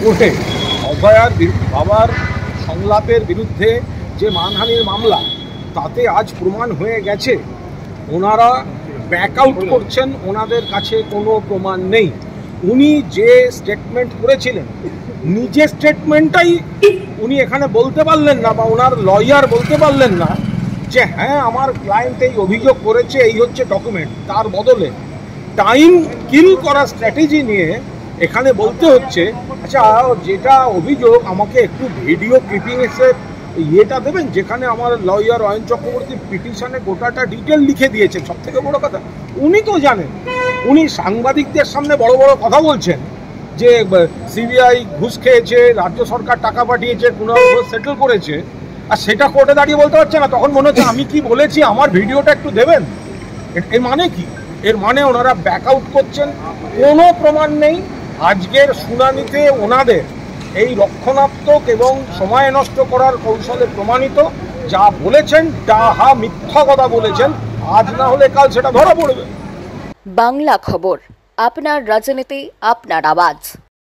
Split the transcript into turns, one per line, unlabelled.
করে অভয়ার বাবার সংলাপের বিরুদ্ধে যে মানহানির মামলা, তাতে আজ প্রমাণ হয়ে গেছে ওনারা ব্যাক আউট করছেন, ওনাদের কাছে কোনো প্রমাণ নেই। উনি যে স্টেটমেন্ট করেছিলেন, নিজের স্টেটমেন্টটাই উনি এখানে বলতে পারলেন না, বা ওনার লয়ার বলতে পারলেন না যে হ্যাঁ আমার ক্লায়েন্ট এই অভিযোগ করেছে, এই হচ্ছে ডকুমেন্ট। তার বদলে টাইম কিল করার স্ট্র্যাটেজি নিয়ে এখানে বলতে হচ্ছে আচ্ছা যেটা অভিযোগ আমাকে একটু ভিডিও ক্লিপিংসের ইয়েটা দেবেন, যেখানে আমার লয়ার অয়ন চক্রবর্তী পিটিশনে গোটাটা ডিটেল লিখে দিয়েছেন। সব থেকে বড় কথা, উনি তো জানেন, উনি সাংবাদিকদের সামনে বড় বড় কথা বলছেন যে সিবিআই ঘুষ খেয়েছে, রাজ্য সরকার টাকা পাঠিয়েছে, কোনো সেটেল করেছে, আর সেটা কোর্টে দাঁড়িয়ে বলতে পারছে না। তখন মনে হচ্ছে আমি কি বলেছি, আমার ভিডিওটা একটু দেবেন। এর মানে কি? এর মানে ওনারা ব্যাক আউট করছেন, কোনো প্রমাণ নেই। আজকের শুনানিতে ওনাদের এই রক্ষণাত্মক এবং সময় নষ্ট করার কৌশলে প্রমাণিত, যা বলেছেন ডাহা মিথ্যা কথা বলেছেন, আজ না হলে কাল সেটা ধরা পড়বে।
বাংলা খবর, আপনার রাজনীতি, আপনার আওয়াজ।